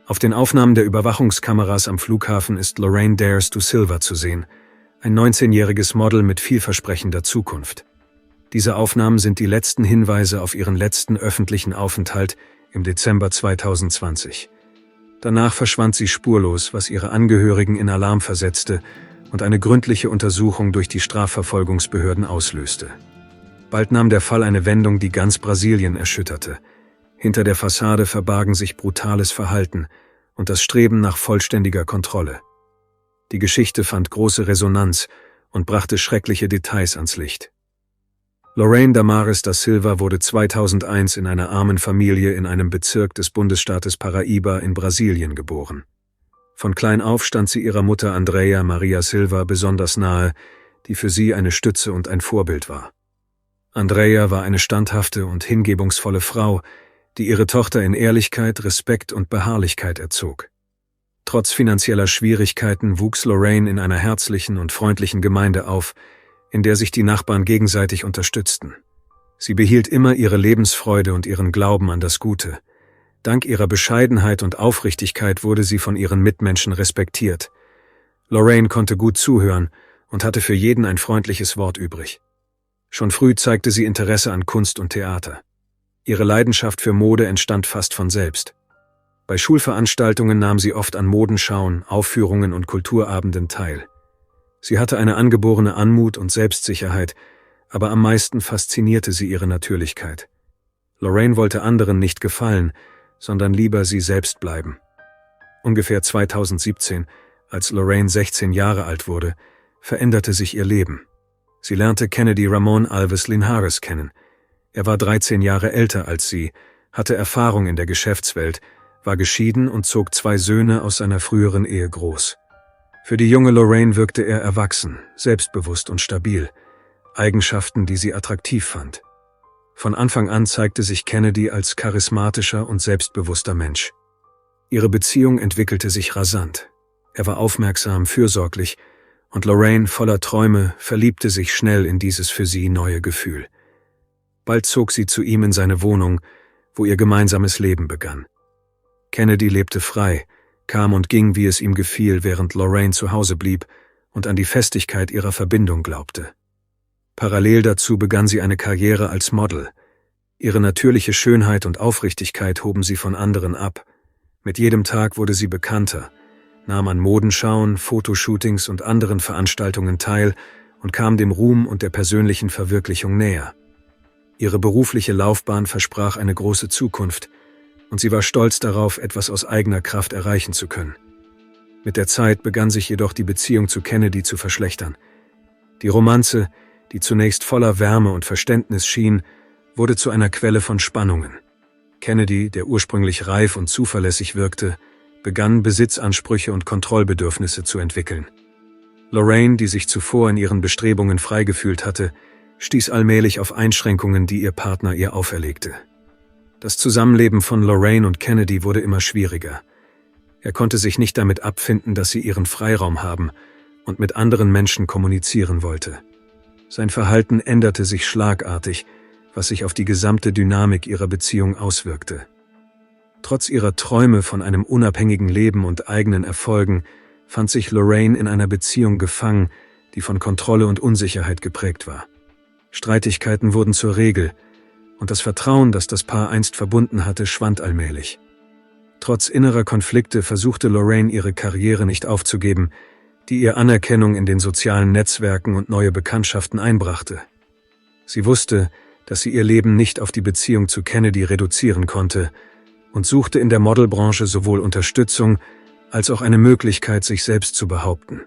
Auf den Aufnahmen der Überwachungskameras am Flughafen ist Lorraine Dares do Silva zu sehen, ein 19-jähriges Model mit vielversprechender Zukunft. Diese Aufnahmen sind die letzten Hinweise auf ihren letzten öffentlichen Aufenthalt im Dezember 2020. Danach verschwand sie spurlos, was ihre Angehörigen in Alarm versetzte und eine gründliche Untersuchung durch die Strafverfolgungsbehörden auslöste. Bald nahm der Fall eine Wendung, die ganz Brasilien erschütterte. Hinter der Fassade verbargen sich brutales Verhalten und das Streben nach vollständiger Kontrolle. Die Geschichte fand große Resonanz und brachte schreckliche Details ans Licht. Lorraine Damares da Silva wurde 2001 in einer armen Familie in einem Bezirk des Bundesstaates Paraíba in Brasilien geboren. Von klein auf stand sie ihrer Mutter Andrea Maria Silva besonders nahe, die für sie eine Stütze und ein Vorbild war. Andrea war eine standhafte und hingebungsvolle Frau, die ihre Tochter in Ehrlichkeit, Respekt und Beharrlichkeit erzog. Trotz finanzieller Schwierigkeiten wuchs Lorraine in einer herzlichen und freundlichen Gemeinde auf, in der sich die Nachbarn gegenseitig unterstützten. Sie behielt immer ihre Lebensfreude und ihren Glauben an das Gute. Dank ihrer Bescheidenheit und Aufrichtigkeit wurde sie von ihren Mitmenschen respektiert. Lorraine konnte gut zuhören und hatte für jeden ein freundliches Wort übrig. Schon früh zeigte sie Interesse an Kunst und Theater. Ihre Leidenschaft für Mode entstand fast von selbst. Bei Schulveranstaltungen nahm sie oft an Modenschauen, Aufführungen und Kulturabenden teil. Sie hatte eine angeborene Anmut und Selbstsicherheit, aber am meisten faszinierte sie ihre Natürlichkeit. Lorraine wollte anderen nicht gefallen, sondern lieber sie selbst bleiben. Ungefähr 2017, als Lorraine 16 Jahre alt wurde, veränderte sich ihr Leben. Sie lernte Kennedy Ramon Alves Linhares kennen. Er war 13 Jahre älter als sie, hatte Erfahrung in der Geschäftswelt, war geschieden und zog 2 Söhne aus seiner früheren Ehe groß. Für die junge Lorraine wirkte er erwachsen, selbstbewusst und stabil, Eigenschaften, die sie attraktiv fand. Von Anfang an zeigte sich Kennedy als charismatischer und selbstbewusster Mensch. Ihre Beziehung entwickelte sich rasant. Er war aufmerksam, fürsorglich, und Lorraine, voller Träume, verliebte sich schnell in dieses für sie neue Gefühl. Bald zog sie zu ihm in seine Wohnung, wo ihr gemeinsames Leben begann. Kennedy lebte frei, kam und ging, wie es ihm gefiel, während Lorraine zu Hause blieb und an die Festigkeit ihrer Verbindung glaubte. Parallel dazu begann sie eine Karriere als Model. Ihre natürliche Schönheit und Aufrichtigkeit hoben sie von anderen ab. Mit jedem Tag wurde sie bekannter, nahm an Modenschauen, Fotoshootings und anderen Veranstaltungen teil und kam dem Ruhm und der persönlichen Verwirklichung näher. Ihre berufliche Laufbahn versprach eine große Zukunft, und sie war stolz darauf, etwas aus eigener Kraft erreichen zu können. Mit der Zeit begann sich jedoch die Beziehung zu Kennedy zu verschlechtern. Die Romanze, die zunächst voller Wärme und Verständnis schien, wurde zu einer Quelle von Spannungen. Kennedy, der ursprünglich reif und zuverlässig wirkte, begann Besitzansprüche und Kontrollbedürfnisse zu entwickeln. Lorraine, die sich zuvor in ihren Bestrebungen frei gefühlt hatte, stieß allmählich auf Einschränkungen, die ihr Partner ihr auferlegte. Das Zusammenleben von Lorraine und Kennedy wurde immer schwieriger. Er konnte sich nicht damit abfinden, dass sie ihren Freiraum haben und mit anderen Menschen kommunizieren wollte. Sein Verhalten änderte sich schlagartig, was sich auf die gesamte Dynamik ihrer Beziehung auswirkte. Trotz ihrer Träume von einem unabhängigen Leben und eigenen Erfolgen fand sich Lorraine in einer Beziehung gefangen, die von Kontrolle und Unsicherheit geprägt war. Streitigkeiten wurden zur Regel, und das Vertrauen, das das Paar einst verbunden hatte, schwand allmählich. Trotz innerer Konflikte versuchte Lorraine, ihre Karriere nicht aufzugeben, die ihr Anerkennung in den sozialen Netzwerken und neue Bekanntschaften einbrachte. Sie wusste, dass sie ihr Leben nicht auf die Beziehung zu Kennedy reduzieren konnte und suchte in der Modelbranche sowohl Unterstützung als auch eine Möglichkeit, sich selbst zu behaupten.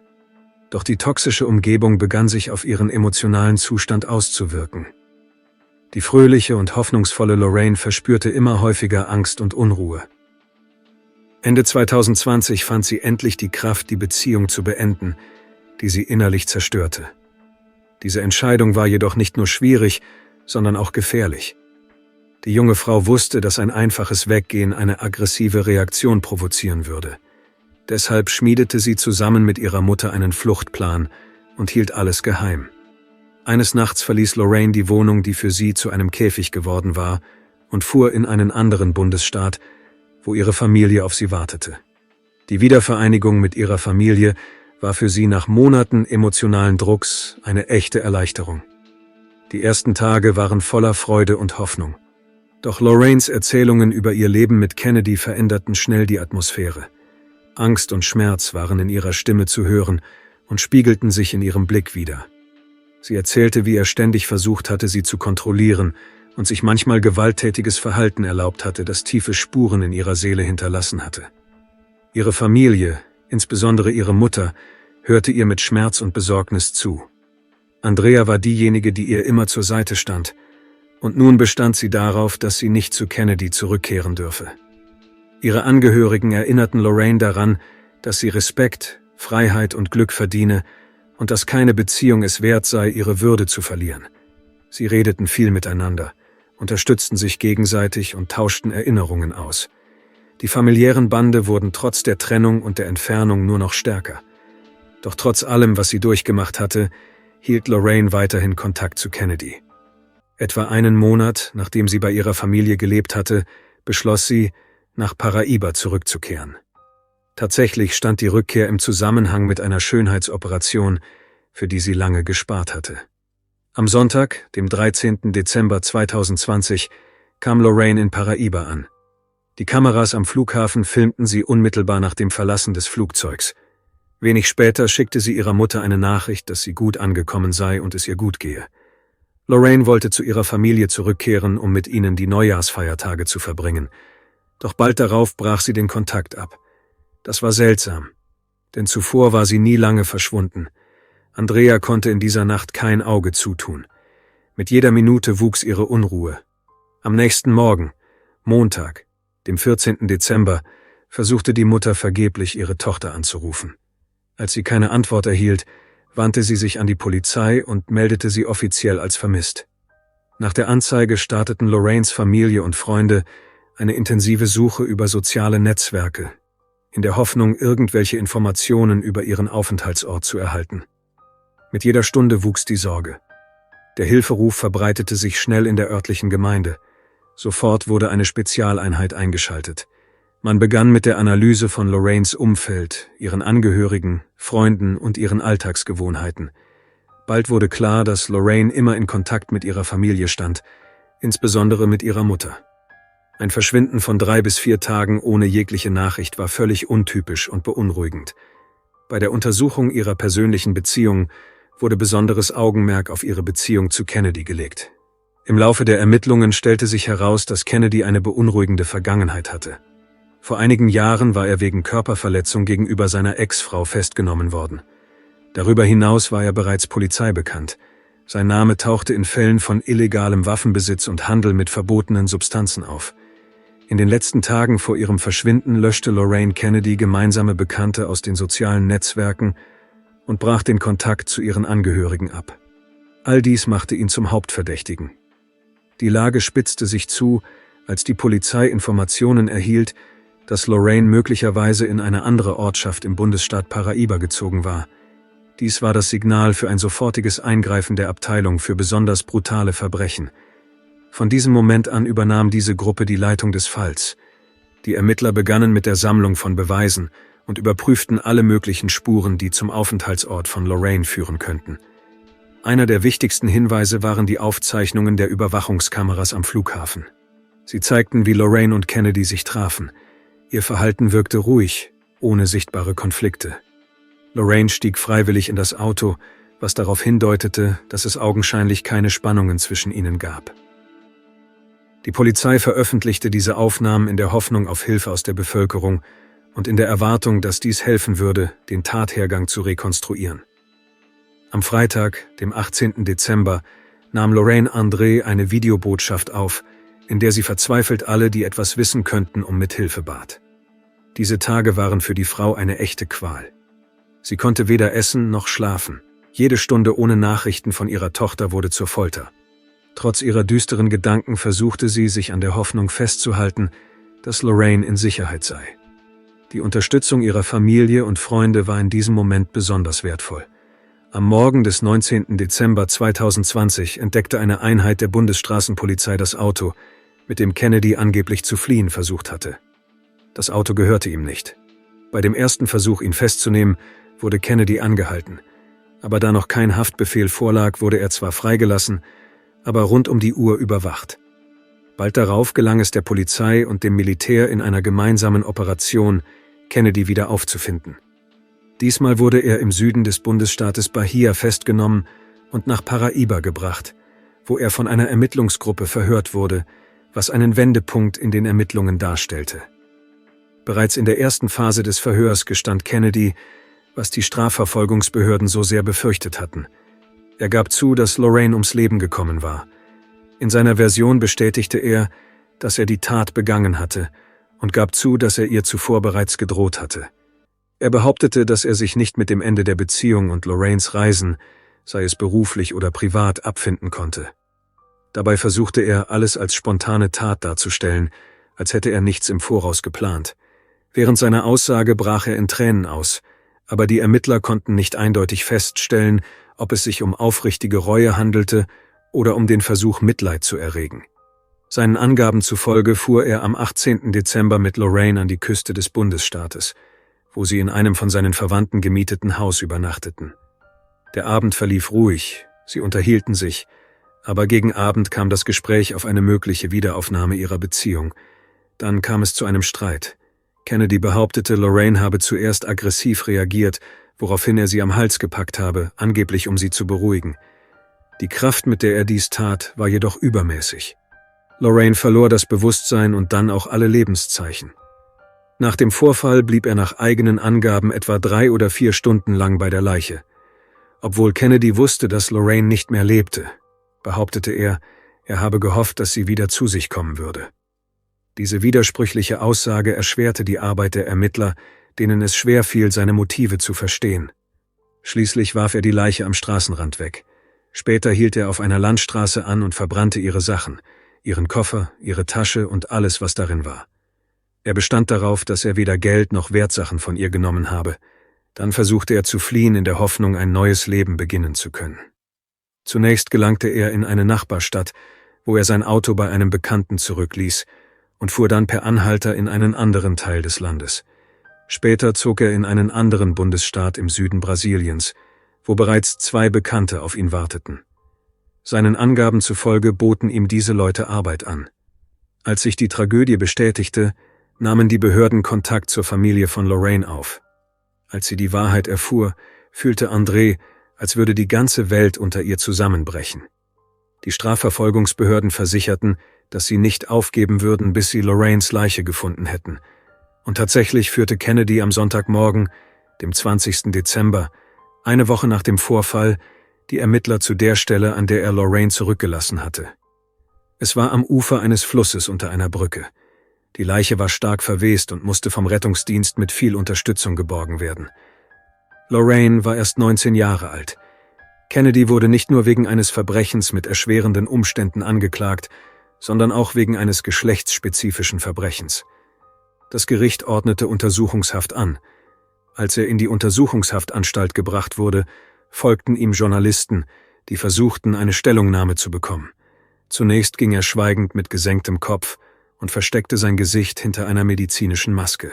Doch die toxische Umgebung begann sich auf ihren emotionalen Zustand auszuwirken. Die fröhliche und hoffnungsvolle Lorraine verspürte immer häufiger Angst und Unruhe. Ende 2020 fand sie endlich die Kraft, die Beziehung zu beenden, die sie innerlich zerstörte. Diese Entscheidung war jedoch nicht nur schwierig, sondern auch gefährlich. Die junge Frau wusste, dass ein einfaches Weggehen eine aggressive Reaktion provozieren würde. Deshalb schmiedete sie zusammen mit ihrer Mutter einen Fluchtplan und hielt alles geheim. Eines Nachts verließ Lorraine die Wohnung, die für sie zu einem Käfig geworden war, und fuhr in einen anderen Bundesstaat, wo ihre Familie auf sie wartete. Die Wiedervereinigung mit ihrer Familie war für sie nach Monaten emotionalen Drucks eine echte Erleichterung. Die ersten Tage waren voller Freude und Hoffnung. Doch Lorraines Erzählungen über ihr Leben mit Kennedy veränderten schnell die Atmosphäre. Angst und Schmerz waren in ihrer Stimme zu hören und spiegelten sich in ihrem Blick wider. Sie erzählte, wie er ständig versucht hatte, sie zu kontrollieren und sich manchmal gewalttätiges Verhalten erlaubt hatte, das tiefe Spuren in ihrer Seele hinterlassen hatte. Ihre Familie, insbesondere ihre Mutter, hörte ihr mit Schmerz und Besorgnis zu. Andrea war diejenige, die ihr immer zur Seite stand, und nun bestand sie darauf, dass sie nicht zu Kennedy zurückkehren dürfe. Ihre Angehörigen erinnerten Lorraine daran, dass sie Respekt, Freiheit und Glück verdiene und dass keine Beziehung es wert sei, ihre Würde zu verlieren. Sie redeten viel miteinander, unterstützten sich gegenseitig und tauschten Erinnerungen aus. Die familiären Bande wurden trotz der Trennung und der Entfernung nur noch stärker. Doch trotz allem, was sie durchgemacht hatte, hielt Lorraine weiterhin Kontakt zu Kennedy. Etwa einen Monat, nachdem sie bei ihrer Familie gelebt hatte, beschloss sie, nach Paraíba zurückzukehren. Tatsächlich stand die Rückkehr im Zusammenhang mit einer Schönheitsoperation, für die sie lange gespart hatte. Am Sonntag, dem 13. Dezember 2020, kam Lorraine in Paraíba an. Die Kameras am Flughafen filmten sie unmittelbar nach dem Verlassen des Flugzeugs. Wenig später schickte sie ihrer Mutter eine Nachricht, dass sie gut angekommen sei und es ihr gut gehe. Lorraine wollte zu ihrer Familie zurückkehren, um mit ihnen die Neujahrsfeiertage zu verbringen. Doch bald darauf brach sie den Kontakt ab. Das war seltsam, denn zuvor war sie nie lange verschwunden. Andrea konnte in dieser Nacht kein Auge zutun. Mit jeder Minute wuchs ihre Unruhe. Am nächsten Morgen, Montag, dem 14. Dezember, versuchte die Mutter vergeblich, ihre Tochter anzurufen. Als sie keine Antwort erhielt, wandte sie sich an die Polizei und meldete sie offiziell als vermisst. Nach der Anzeige starteten Lorraines Familie und Freunde eine intensive Suche über soziale Netzwerke, in der Hoffnung, irgendwelche Informationen über ihren Aufenthaltsort zu erhalten. Mit jeder Stunde wuchs die Sorge. Der Hilferuf verbreitete sich schnell in der örtlichen Gemeinde. Sofort wurde eine Spezialeinheit eingeschaltet. Man begann mit der Analyse von Lorraines Umfeld, ihren Angehörigen, Freunden und ihren Alltagsgewohnheiten. Bald wurde klar, dass Lorraine immer in Kontakt mit ihrer Familie stand, insbesondere mit ihrer Mutter. Ein Verschwinden von 3 bis 4 Tagen ohne jegliche Nachricht war völlig untypisch und beunruhigend. Bei der Untersuchung ihrer persönlichen Beziehung wurde besonderes Augenmerk auf ihre Beziehung zu Kennedy gelegt. Im Laufe der Ermittlungen stellte sich heraus, dass Kennedy eine beunruhigende Vergangenheit hatte. Vor einigen Jahren war er wegen Körperverletzung gegenüber seiner Ex-Frau festgenommen worden. Darüber hinaus war er bereits Polizei bekannt. Sein Name tauchte in Fällen von illegalem Waffenbesitz und Handel mit verbotenen Substanzen auf. In den letzten Tagen vor ihrem Verschwinden löschte Lorraine Kennedy gemeinsame Bekannte aus den sozialen Netzwerken und brach den Kontakt zu ihren Angehörigen ab. All dies machte ihn zum Hauptverdächtigen. Die Lage spitzte sich zu, als die Polizei Informationen erhielt, dass Lorraine möglicherweise in eine andere Ortschaft im Bundesstaat Paraíba gezogen war. Dies war das Signal für ein sofortiges Eingreifen der Abteilung für besonders brutale Verbrechen. Von diesem Moment an übernahm diese Gruppe die Leitung des Falls. Die Ermittler begannen mit der Sammlung von Beweisen und überprüften alle möglichen Spuren, die zum Aufenthaltsort von Lorraine führen könnten. Einer der wichtigsten Hinweise waren die Aufzeichnungen der Überwachungskameras am Flughafen. Sie zeigten, wie Lorraine und Kennedy sich trafen. Ihr Verhalten wirkte ruhig, ohne sichtbare Konflikte. Lorraine stieg freiwillig in das Auto, was darauf hindeutete, dass es augenscheinlich keine Spannungen zwischen ihnen gab. Die Polizei veröffentlichte diese Aufnahmen in der Hoffnung auf Hilfe aus der Bevölkerung und in der Erwartung, dass dies helfen würde, den Tathergang zu rekonstruieren. Am Freitag, dem 18. Dezember, nahm Lorraine André eine Videobotschaft auf, in der sie verzweifelt alle, die etwas wissen könnten, um Mithilfe bat. Diese Tage waren für die Frau eine echte Qual. Sie konnte weder essen noch schlafen. Jede Stunde ohne Nachrichten von ihrer Tochter wurde zur Folter. Trotz ihrer düsteren Gedanken versuchte sie, sich an der Hoffnung festzuhalten, dass Lorraine in Sicherheit sei. Die Unterstützung ihrer Familie und Freunde war in diesem Moment besonders wertvoll. Am Morgen des 19. Dezember 2020 entdeckte eine Einheit der Bundesstraßenpolizei das Auto, mit dem Kennedy angeblich zu fliehen versucht hatte. Das Auto gehörte ihm nicht. Bei dem ersten Versuch, ihn festzunehmen, wurde Kennedy angehalten. Aber da noch kein Haftbefehl vorlag, wurde er zwar freigelassen, aber rund um die Uhr überwacht. Bald darauf gelang es der Polizei und dem Militär in einer gemeinsamen Operation, Kennedy wieder aufzufinden. Diesmal wurde er im Süden des Bundesstaates Bahia festgenommen und nach Paraíba gebracht, wo er von einer Ermittlungsgruppe verhört wurde, was einen Wendepunkt in den Ermittlungen darstellte. Bereits in der ersten Phase des Verhörs gestand Kennedy, was die Strafverfolgungsbehörden so sehr befürchtet hatten. Er gab zu, dass Lorraine ums Leben gekommen war. In seiner Version bestätigte er, dass er die Tat begangen hatte und gab zu, dass er ihr zuvor bereits gedroht hatte. Er behauptete, dass er sich nicht mit dem Ende der Beziehung und Lorraines Reisen, sei es beruflich oder privat, abfinden konnte. Dabei versuchte er, alles als spontane Tat darzustellen, als hätte er nichts im Voraus geplant. Während seiner Aussage brach er in Tränen aus, aber die Ermittler konnten nicht eindeutig feststellen, ob es sich um aufrichtige Reue handelte oder um den Versuch, Mitleid zu erregen. Seinen Angaben zufolge fuhr er am 18. Dezember mit Lorraine an die Küste des Bundesstaates, wo sie in einem von seinen Verwandten gemieteten Haus übernachteten. Der Abend verlief ruhig, sie unterhielten sich, aber gegen Abend kam das Gespräch auf eine mögliche Wiederaufnahme ihrer Beziehung. Dann kam es zu einem Streit. Kennedy behauptete, Lorraine habe zuerst aggressiv reagiert, woraufhin er sie am Hals gepackt habe, angeblich um sie zu beruhigen. Die Kraft, mit der er dies tat, war jedoch übermäßig. Lorraine verlor das Bewusstsein und dann auch alle Lebenszeichen. Nach dem Vorfall blieb er nach eigenen Angaben etwa 3 oder 4 Stunden lang bei der Leiche. Obwohl Kennedy wusste, dass Lorraine nicht mehr lebte, behauptete er, er habe gehofft, dass sie wieder zu sich kommen würde. Diese widersprüchliche Aussage erschwerte die Arbeit der Ermittler, denen es schwer fiel, seine Motive zu verstehen. Schließlich warf er die Leiche am Straßenrand weg. Später hielt er auf einer Landstraße an und verbrannte ihre Sachen, ihren Koffer, ihre Tasche und alles, was darin war. Er bestand darauf, dass er weder Geld noch Wertsachen von ihr genommen habe. Dann versuchte er zu fliehen in der Hoffnung, ein neues Leben beginnen zu können. Zunächst gelangte er in eine Nachbarstadt, wo er sein Auto bei einem Bekannten zurückließ und fuhr dann per Anhalter in einen anderen Teil des Landes. Später zog er in einen anderen Bundesstaat im Süden Brasiliens, wo bereits 2 Bekannte auf ihn warteten. Seinen Angaben zufolge boten ihm diese Leute Arbeit an. Als sich die Tragödie bestätigte, nahmen die Behörden Kontakt zur Familie von Lorraine auf. Als sie die Wahrheit erfuhr, fühlte André, als würde die ganze Welt unter ihr zusammenbrechen. Die Strafverfolgungsbehörden versicherten, dass sie nicht aufgeben würden, bis sie Lorraines Leiche gefunden hätten. Und tatsächlich führte Kennedy am Sonntagmorgen, dem 20. Dezember, eine Woche nach dem Vorfall, die Ermittler zu der Stelle, an der er Lorraine zurückgelassen hatte. Es war am Ufer eines Flusses unter einer Brücke. Die Leiche war stark verwest und musste vom Rettungsdienst mit viel Unterstützung geborgen werden. Lorraine war erst 19 Jahre alt. Kennedy wurde nicht nur wegen eines Verbrechens mit erschwerenden Umständen angeklagt, sondern auch wegen eines geschlechtsspezifischen Verbrechens. Das Gericht ordnete Untersuchungshaft an. Als er in die Untersuchungshaftanstalt gebracht wurde, folgten ihm Journalisten, die versuchten, eine Stellungnahme zu bekommen. Zunächst ging er schweigend mit gesenktem Kopf und versteckte sein Gesicht hinter einer medizinischen Maske.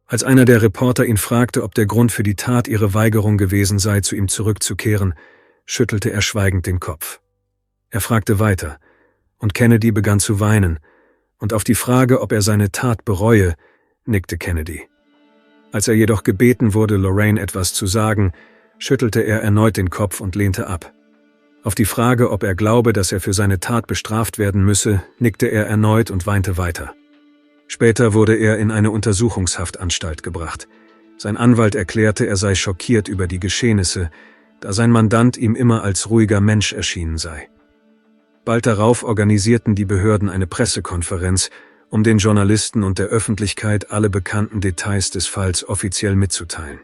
Als einer der Reporter ihn fragte, ob der Grund für die Tat ihre Weigerung gewesen sei, zu ihm zurückzukehren, schüttelte er schweigend den Kopf. Er fragte weiter, und Kennedy begann zu weinen, und auf die Frage, ob er seine Tat bereue, nickte Kennedy. Als er jedoch gebeten wurde, Lorraine etwas zu sagen, schüttelte er erneut den Kopf und lehnte ab. Auf die Frage, ob er glaube, dass er für seine Tat bestraft werden müsse, nickte er erneut und weinte weiter. Später wurde er in eine Untersuchungshaftanstalt gebracht. Sein Anwalt erklärte, er sei schockiert über die Geschehnisse, da sein Mandant ihm immer als ruhiger Mensch erschienen sei. Bald darauf organisierten die Behörden eine Pressekonferenz, um den Journalisten und der Öffentlichkeit alle bekannten Details des Falls offiziell mitzuteilen.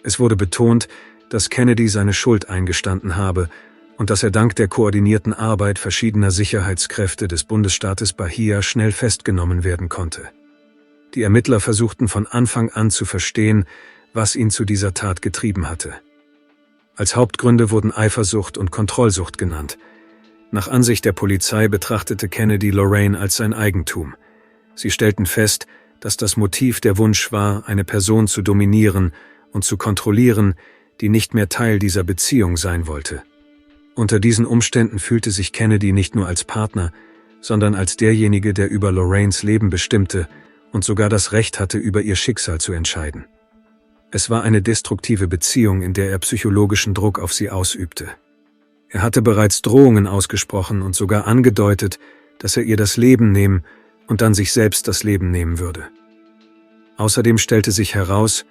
Es wurde betont, dass Kennedy seine Schuld eingestanden habe und dass er dank der koordinierten Arbeit verschiedener Sicherheitskräfte des Bundesstaates Bahia schnell festgenommen werden konnte. Die Ermittler versuchten von Anfang an zu verstehen, was ihn zu dieser Tat getrieben hatte. Als Hauptgründe wurden Eifersucht und Kontrollsucht genannt. Nach Ansicht der Polizei betrachtete Kennedy Lorraine als sein Eigentum. Sie stellten fest, dass das Motiv der Wunsch war, eine Person zu dominieren und zu kontrollieren, die nicht mehr Teil dieser Beziehung sein wollte. Unter diesen Umständen fühlte sich Kennedy nicht nur als Partner, sondern als derjenige, der über Lorraines Leben bestimmte und sogar das Recht hatte, über ihr Schicksal zu entscheiden. Es war eine destruktive Beziehung, in der er psychologischen Druck auf sie ausübte. Er hatte bereits Drohungen ausgesprochen und sogar angedeutet, dass er ihr das Leben nehmen und dann sich selbst das Leben nehmen würde. Außerdem stellte sich heraus,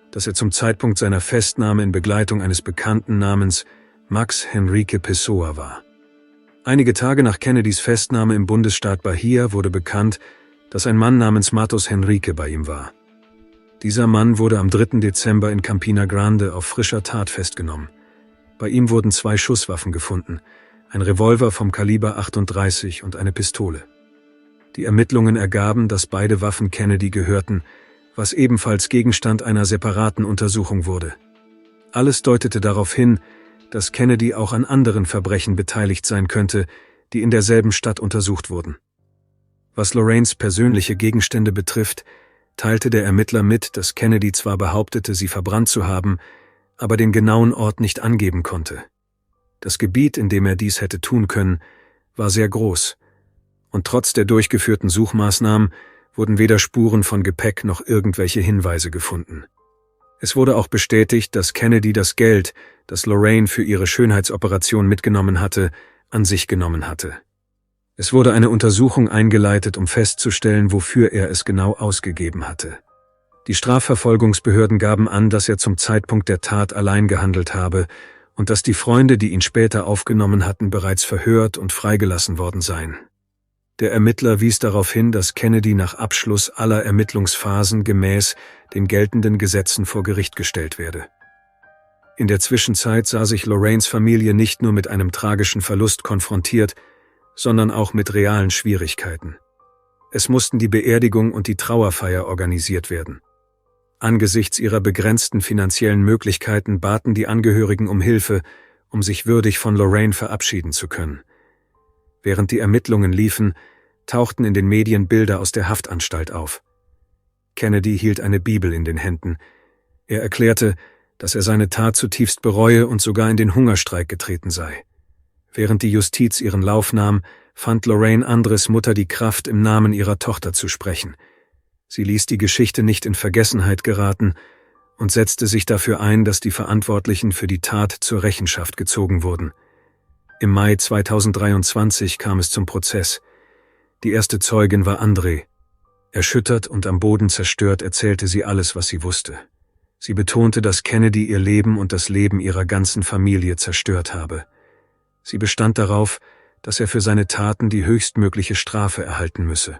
dass er zum Zeitpunkt seiner Festnahme in Begleitung eines Bekannten namens Max Henrique Pessoa war. Einige Tage nach Kennedys Festnahme im Bundesstaat Bahia wurde bekannt, dass ein Mann namens Matos Henrique bei ihm war. Dieser Mann wurde am 3. Dezember in Campina Grande auf frischer Tat festgenommen. Bei ihm wurden 2 Schusswaffen gefunden, ein Revolver vom Kaliber 38 und eine Pistole. Die Ermittlungen ergaben, dass beide Waffen Kennedy gehörten, was ebenfalls Gegenstand einer separaten Untersuchung wurde. Alles deutete darauf hin, dass Kennedy auch an anderen Verbrechen beteiligt sein könnte, die in derselben Stadt untersucht wurden. Was Lorraines persönliche Gegenstände betrifft, teilte der Ermittler mit, dass Kennedy zwar behauptete, sie verbrannt zu haben, aber den genauen Ort nicht angeben konnte. Das Gebiet, in dem er dies hätte tun können, war sehr groß, und trotz der durchgeführten Suchmaßnahmen wurden weder Spuren von Gepäck noch irgendwelche Hinweise gefunden. Es wurde auch bestätigt, dass Kennedy das Geld, das Lorraine für ihre Schönheitsoperation mitgenommen hatte, an sich genommen hatte. Es wurde eine Untersuchung eingeleitet, um festzustellen, wofür er es genau ausgegeben hatte. Die Strafverfolgungsbehörden gaben an, dass er zum Zeitpunkt der Tat allein gehandelt habe und dass die Freunde, die ihn später aufgenommen hatten, bereits verhört und freigelassen worden seien. Der Ermittler wies darauf hin, dass Kennedy nach Abschluss aller Ermittlungsphasen gemäß den geltenden Gesetzen vor Gericht gestellt werde. In der Zwischenzeit sah sich Lorraines Familie nicht nur mit einem tragischen Verlust konfrontiert, sondern auch mit realen Schwierigkeiten. Es mussten die Beerdigung und die Trauerfeier organisiert werden. Angesichts ihrer begrenzten finanziellen Möglichkeiten baten die Angehörigen um Hilfe, um sich würdig von Lorraine verabschieden zu können. Während die Ermittlungen liefen, tauchten in den Medien Bilder aus der Haftanstalt auf. Kennedy hielt eine Bibel in den Händen. Er erklärte, dass er seine Tat zutiefst bereue und sogar in den Hungerstreik getreten sei. Während die Justiz ihren Lauf nahm, fand Lorraine Andres Mutter die Kraft, im Namen ihrer Tochter zu sprechen. Sie ließ die Geschichte nicht in Vergessenheit geraten und setzte sich dafür ein, dass die Verantwortlichen für die Tat zur Rechenschaft gezogen wurden. Im Mai 2023 kam es zum Prozess. Die erste Zeugin war André. Erschüttert und am Boden zerstört erzählte sie alles, was sie wusste. Sie betonte, dass Kennedy ihr Leben und das Leben ihrer ganzen Familie zerstört habe. Sie bestand darauf, dass er für seine Taten die höchstmögliche Strafe erhalten müsse.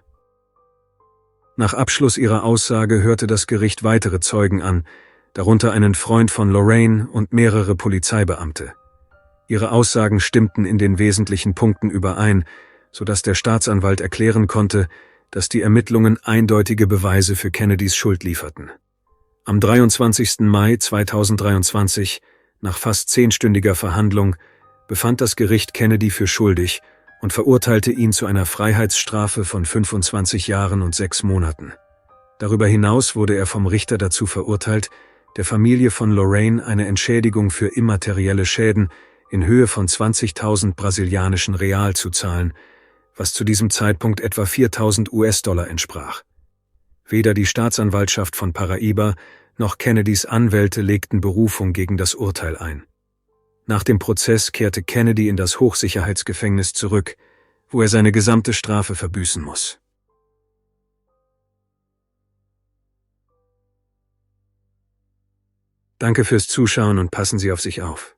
Nach Abschluss ihrer Aussage hörte das Gericht weitere Zeugen an, darunter einen Freund von Lorraine und mehrere Polizeibeamte. Ihre Aussagen stimmten in den wesentlichen Punkten überein, sodass der Staatsanwalt erklären konnte, dass die Ermittlungen eindeutige Beweise für Kennedys Schuld lieferten. Am 23. Mai 2023, nach fast 10-stündiger Verhandlung, befand das Gericht Kennedy für schuldig und verurteilte ihn zu einer Freiheitsstrafe von 25 Jahren und 6 Monaten. Darüber hinaus wurde er vom Richter dazu verurteilt, der Familie von Lorraine eine Entschädigung für immaterielle Schäden in Höhe von 20.000 brasilianischen Real zu zahlen, was zu diesem Zeitpunkt etwa 4.000 US-Dollar entsprach. Weder die Staatsanwaltschaft von Paraíba noch Kennedys Anwälte legten Berufung gegen das Urteil ein. Nach dem Prozess kehrte Kennedy in das Hochsicherheitsgefängnis zurück, wo er seine gesamte Strafe verbüßen muss. Danke fürs Zuschauen und passen Sie auf sich auf.